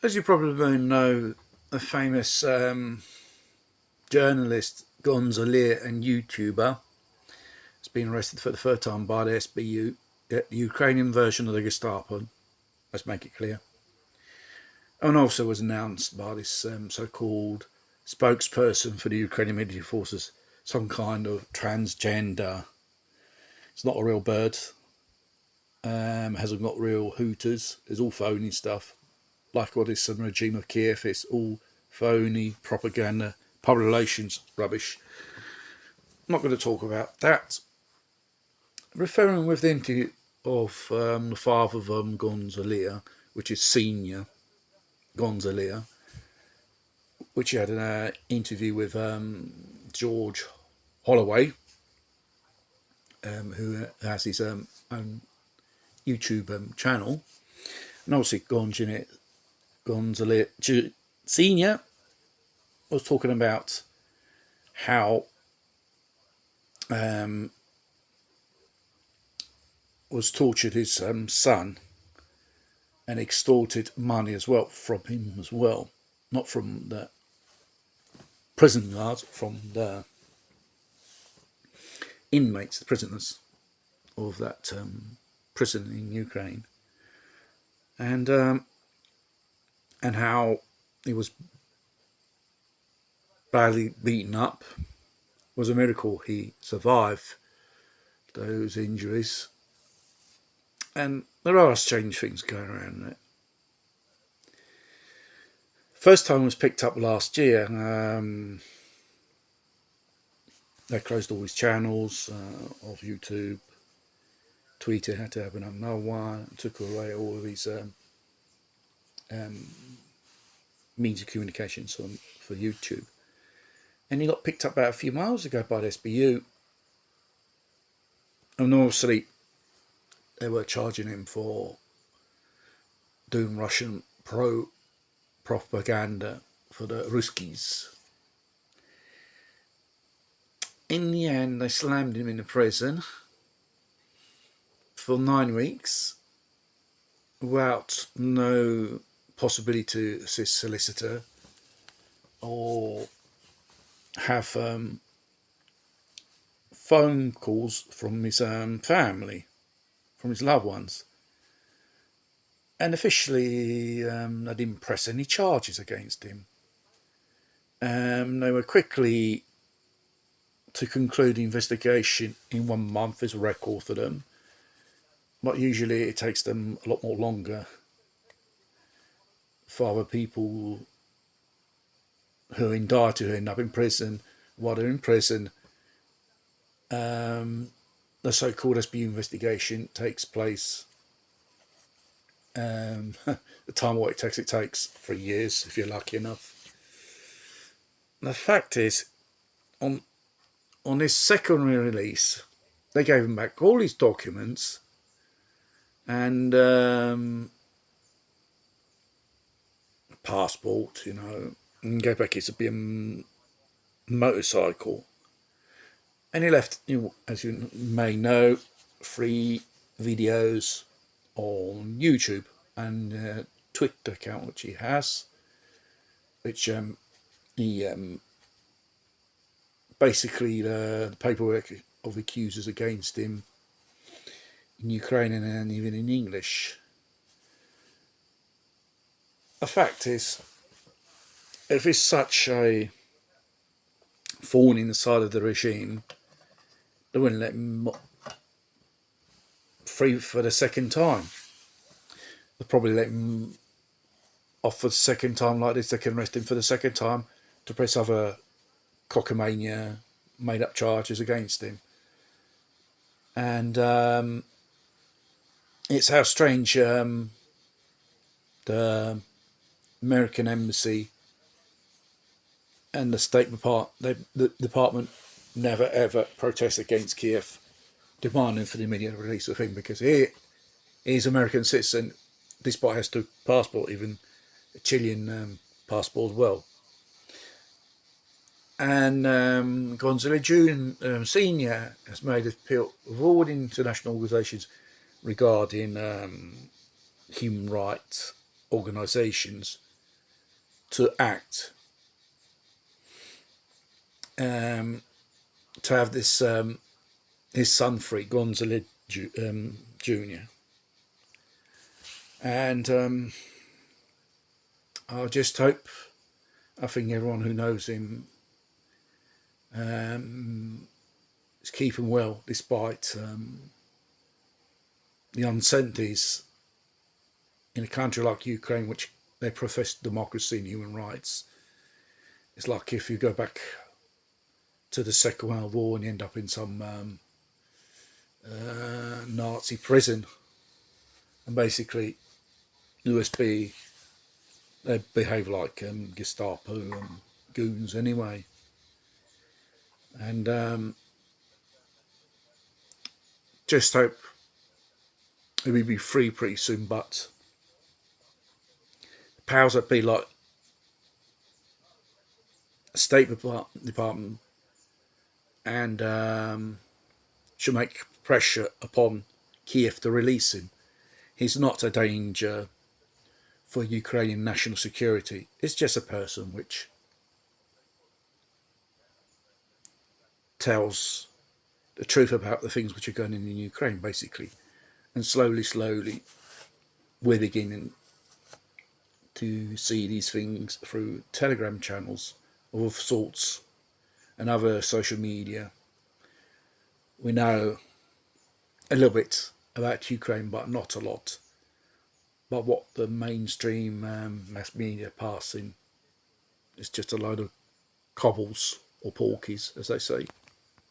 As you probably know, a famous journalist, Gonzalo and YouTuber, has been arrested for the third time by the SBU, the Ukrainian version of the Gestapo. Let's make it clear. And also was announced by this so-called spokesperson for the Ukrainian military forces, some kind of transgender. It's not a real bird. Hasn't got real hooters. It's all phony stuff. Like what is the regime of Kiev, it's all phony propaganda, public relations rubbish. I'm not going to talk about that. Referring with the interview of the father of Gonzalo, which is senior Gonzalo, which he had an interview with George Holloway, who has his own YouTube channel, and obviously Gonzalo Senior was talking about how was tortured his son and extorted money as well from him as well, not from the prison guards, from the inmates, the prisoners of that prison in Ukraine, and how he was badly beaten up. It was a miracle he survived those injuries, and there are strange things going around there. First time was picked up last year. They closed all his channels of YouTube. Twitter had to open up another one. Took away all of his means of communications for YouTube. And he got picked up about a few miles ago by the SBU. And obviously, they were charging him for doing Russian propaganda for the Ruskies. In the end, they slammed him in the prison for 9 weeks without no possibility to assist solicitor or have phone calls from his family, from his loved ones. And officially, they didn't press any charges against him. They were quickly to conclude the investigation in 1 month is a record for them. But usually it takes them a lot more longer for other people who are indicted to end up in prison. While they're in prison, the so-called SBU investigation takes place. The time what it takes 3 years if you're lucky enough. The fact is, on his second release, they gave him back all his documents and passport, and gave back his motorcycle. And he left, as you may know, 3 videos on YouTube and a Twitter account which he has, which he basically the paperwork of accusers against him in Ukrainian and even in English. The fact is, if it's such a thorn in the side of the regime, they wouldn't let him free for the second time. They'll probably let him off for the second time like this. They can arrest him for the second time to press other cockamania made-up charges against him. And it's how strange the American embassy and the State Department, the department never ever protest against Kiev demanding for the immediate release of him, because he's an American citizen, despite has 2 passport, even a Chilean passport as well. And Gonzalo Jr. Senior has made an appeal of all international organisations regarding human rights organisations to act, to have this his son free, Gonzalo Jr. And I just hope, I think everyone who knows him is keeping well despite the uncertainties in a country like Ukraine, which they profess democracy and human rights. It's like if you go back to the Second World War and you end up in some Nazi prison, and basically USB, they behave like Gestapo goons anyway. And just hope we'll be free pretty soon, but the powers that be, like State Department, and should make pressure upon Kiev to release him. He's not a danger for Ukrainian national security. It's just a person which tells the truth about the things which are going on in Ukraine, basically. And slowly, slowly, we're beginning to see these things through Telegram channels of sorts and other social media. We know a little bit about Ukraine, but not a lot. But what the mainstream mass media passing is just a load of cobbles or porkies, as they say.